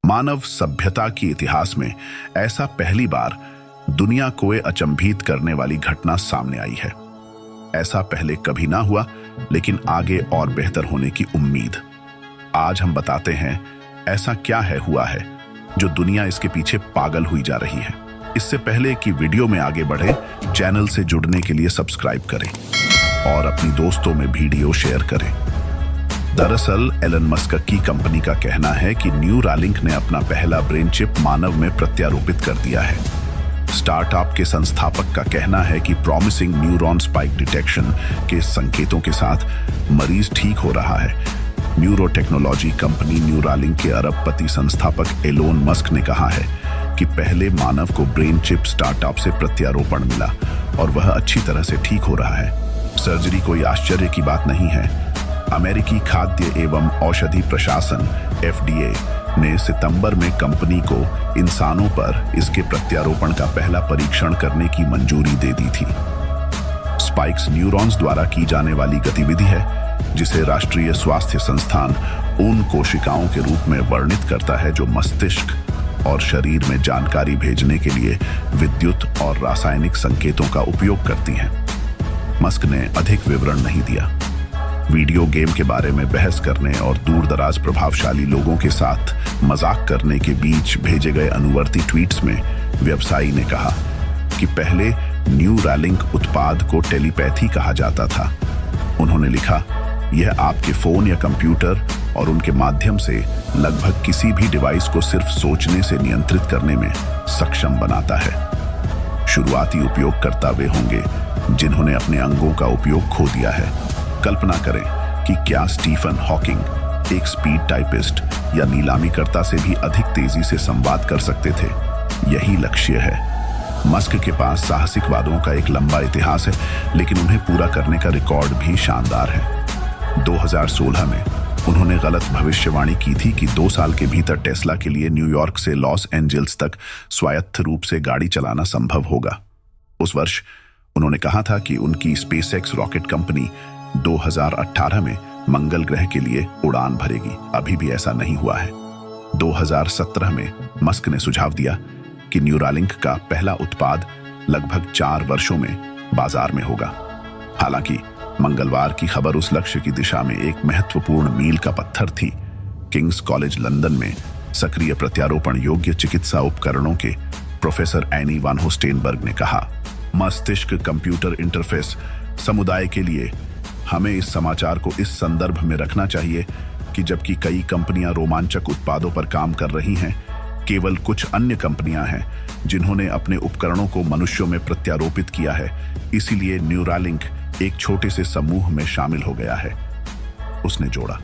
मानव सभ्यता की इतिहास में ऐसा पहली बार दुनिया को अचंभित करने वाली घटना सामने आई है। ऐसा पहले कभी ना हुआ, लेकिन आगे और बेहतर होने की उम्मीद। आज हम बताते हैं ऐसा क्या हुआ है जो दुनिया इसके पीछे पागल हुई जा रही है। इससे पहले कि वीडियो में आगे बढ़े, चैनल से जुड़ने के लिए सब्सक्राइब करें और अपनी दोस्तों में वीडियो शेयर करें। दरअसल एलन मस्क की कंपनी का कहना है कि न्यूरालिंक ने अपना पहला ब्रेन चिप मानव में प्रत्यारोपित कर दिया है। स्टार्टअप के संस्थापक का कहना है कि प्रॉमिसिंग न्यूरॉन स्पाइक डिटेक्शन के संकेतों के साथ मरीज ठीक हो रहा है। न्यूरो टेक्नोलॉजी कंपनी न्यूरालिंक के अरबपति संस्थापक एलोन मस्क ने कहा है कि पहले मानव को ब्रेन चिप स्टार्टअप से प्रत्यारोपण मिला और वह अच्छी तरह से ठीक हो रहा है। सर्जरी कोई आश्चर्य की बात नहीं है। अमेरिकी खाद्य एवं औषधि प्रशासन FDA ने सितंबर में कंपनी को इंसानों पर इसके प्रत्यारोपण का पहला परीक्षण करने की मंजूरी दे दी थी। स्पाइक्स न्यूरॉन्स द्वारा की जाने वाली गतिविधि है जिसे राष्ट्रीय स्वास्थ्य संस्थान उन कोशिकाओं के रूप में वर्णित करता है जो मस्तिष्क और शरीर में जानकारी भेजने के लिए विद्युत और रासायनिक संकेतों का उपयोग करती हैं। मस्क ने अधिक विवरण नहीं दिया। वीडियो गेम के बारे में बहस करने और दूरदराज प्रभावशाली लोगों के साथ मजाक करने के बीच भेजे गए अनुवर्ती ट्वीट्स में व्यवसायी ने कहा कि पहले न्यूरालिंक उत्पाद को टेलीपैथी कहा जाता था। उन्होंने लिखा, यह आपके फोन या कंप्यूटर और उनके माध्यम से लगभग किसी भी डिवाइस को सिर्फ सोचने से नियंत्रित करने में सक्षम बनाता है। शुरुआती उपयोगकर्ता वे होंगे जिन्होंने अपने अंगों का उपयोग खो दिया है। कल्पना करें कि क्या स्टीफन हॉकिंग एक स्पीड टाइपिस्ट या नीलामीकर्ता से भी अधिक तेजी से संवाद कर सकते थे। यही लक्ष्य है। मस्क के पास साहसिक वादों का एक लंबा इतिहास है, लेकिन उन्हें पूरा करने का रिकॉर्ड भी शानदार है। 2016 में उन्होंने गलत भविष्यवाणी की थी कि 2 साल के भीतर टेस्ला के लिए न्यूयॉर्क से लॉस एंजल्स तक स्वायत्त रूप से गाड़ी चलाना संभव होगा। उस वर्ष उन्होंने कहा था कि उनकी स्पेसएक्स रॉकेट कंपनी 2018 में मंगल ग्रह के लिए उड़ान भरेगी। अभी भी ऐसा नहीं हुआ है। 2017 में मस्क ने सुझाव दिया कि न्यूरालिंक का पहला उत्पाद लगभग 4 वर्षों में बाजार में होगा। हालांकि मंगलवार की खबर उस लक्ष्य की दिशा में एक महत्वपूर्ण मील का पत्थर थी। किंग्स कॉलेज लंदन में सक्रिय प्रत्यारोपण योग्य चिकित्सा उपकरणों के प्रोफेसर एनी वान होस्टेनबर्ग ने कहा, मस्तिष्क कंप्यूटर इंटरफेस समुदाय के लिए हमें इस समाचार को इस संदर्भ में रखना चाहिए कि जबकि कई कंपनियां रोमांचक उत्पादों पर काम कर रही हैं, केवल कुछ अन्य कंपनियां हैं जिन्होंने अपने उपकरणों को मनुष्यों में प्रत्यारोपित किया है। इसीलिए न्यूरालिंक एक छोटे से समूह में शामिल हो गया है। उसने जोड़ा,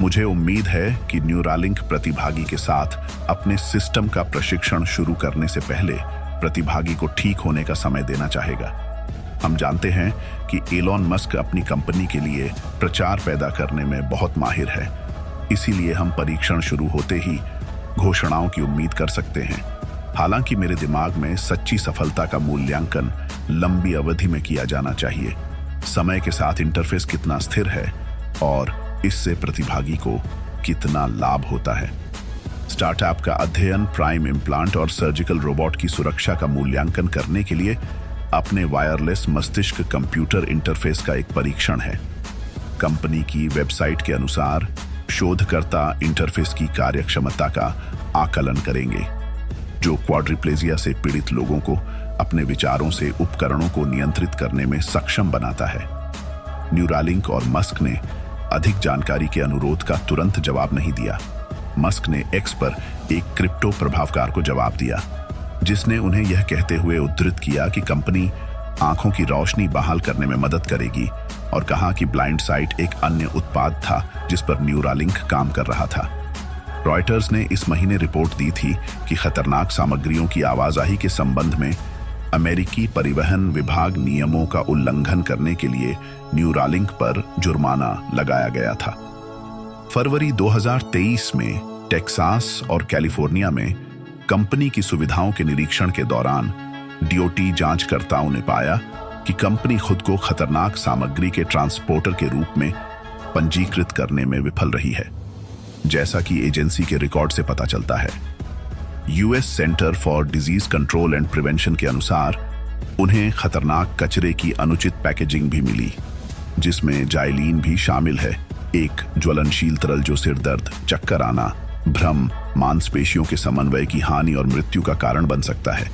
मुझे उम्मीद है कि न्यूरालिंक प्रतिभागी के साथ अपने सिस्टम का प्रशिक्षण शुरू करने से पहले प्रतिभागी को ठीक होने का समय देना चाहेगा। हम जानते हैं कि एलोन मस्क अपनी कंपनी के लिए प्रचार पैदा करने में बहुत माहिर है। इसीलिए हम परीक्षण शुरू होते ही घोषणाओं की उम्मीद कर सकते हैं। हालांकि मेरे दिमाग में सच्ची सफलता का मूल्यांकन लंबी अवधि में किया जाना चाहिए। समय के साथ इंटरफेस कितना स्थिर है और इससे प्रतिभागी को कितना लाभ होता है। स्टार्टअप का अध्ययन प्राइम इम्प्लांट और सर्जिकल रोबोट की सुरक्षा का मूल्यांकन करने के लिए अपने वायरलेस मस्तिष्क कंप्यूटर इंटरफेस का एक परीक्षण है। कंपनी की वेबसाइट के अनुसार शोधकर्ता इंटरफेस की कार्यक्षमता का आकलन करेंगे, जो क्वाड्रिप्लेजिया से पीड़ित लोगों को अपने विचारों से उपकरणों को नियंत्रित करने में सक्षम बनाता है। न्यूरालिंक और मस्क ने अधिक जानकारी के अनुरोध का तुरंत जवाब नहीं दिया। मस्क ने एक्स पर एक क्रिप्टो प्रभावकार को जवाब दिया, जिसने उन्हें यह कहते हुए उद्धृत किया कि कंपनी आंखों की रोशनी बहाल करने में मदद करेगी और कहा कि ब्लाइंड साइट एक अन्य उत्पाद था जिस पर न्यूरालिंक काम कर रहा था। रॉयटर्स ने इस महीने रिपोर्ट दी थी कि खतरनाक सामग्रियों की आवाजाही के संबंध में अमेरिकी परिवहन विभाग नियमों का उल्लंघन करने के लिए न्यूरालिंक पर जुर्माना लगाया गया था। फरवरी 2023 में टेक्सास और कैलिफोर्निया में कंपनी की सुविधाओं के निरीक्षण के दौरान डीओटी जांचकर्ताओं ने पाया कि कंपनी खुद को खतरनाक सामग्री के ट्रांसपोर्टर के रूप में पंजीकृत करने में विफल रही है। जैसा कि एजेंसी के रिकॉर्ड से पता चलता है। US centre for disease control and prevention के अनुसार उन्हें खतरनाक कचरे की अनुचित पैकेजिंग भी मिली, जिसमें जाइलीन भी शामिल है, एक ज्वलनशील तरल जो सिर दर्द, चक्कर आना, भ्रम, मांसपेशियों के समन्वय की हानि और मृत्यु का कारण बन सकता है।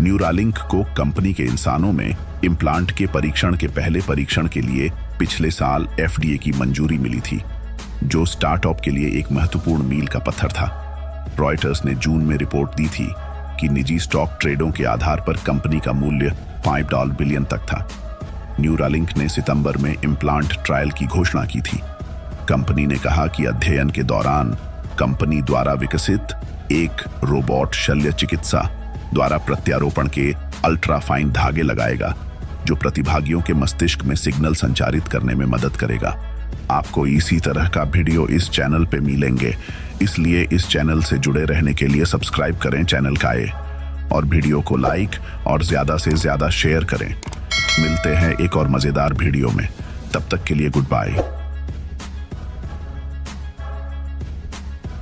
न्यूरालिंक को कंपनी के इंसानों में इम्प्लांट के परीक्षण के पहले परीक्षण के लिए पिछले साल एफडीए की मंजूरी मिली थी, जो स्टार्टअप के लिए एक महत्वपूर्ण मील का पत्थर था। रॉयटर्स ने जून में रिपोर्ट दी थी कि निजी स्टॉक ट्रेडों के आधार पर कंपनी का मूल्य $5 बिलियन तक था। न्यूरालिंक ने सितंबर में इम्प्लांट ट्रायल की घोषणा की थी। कंपनी ने कहा कि अध्ययन के दौरान कंपनी द्वारा विकसित एक रोबोट शल्य चिकित्सा द्वारा प्रत्यारोपण के अल्ट्राफाइन धागे लगाएगा, जो प्रतिभागियों के मस्तिष्क में सिग्नल संचारित करने में मदद करेगा। आपको इसी तरह का वीडियो इस चैनल पे मिलेंगे, इसलिए इस चैनल से जुड़े रहने के लिए सब्सक्राइब करें चैनल का और वीडियो को लाइक और ज्यादा से ज्यादा शेयर करें। मिलते हैं एक और मजेदार वीडियो में, तब तक के लिए गुड बाय।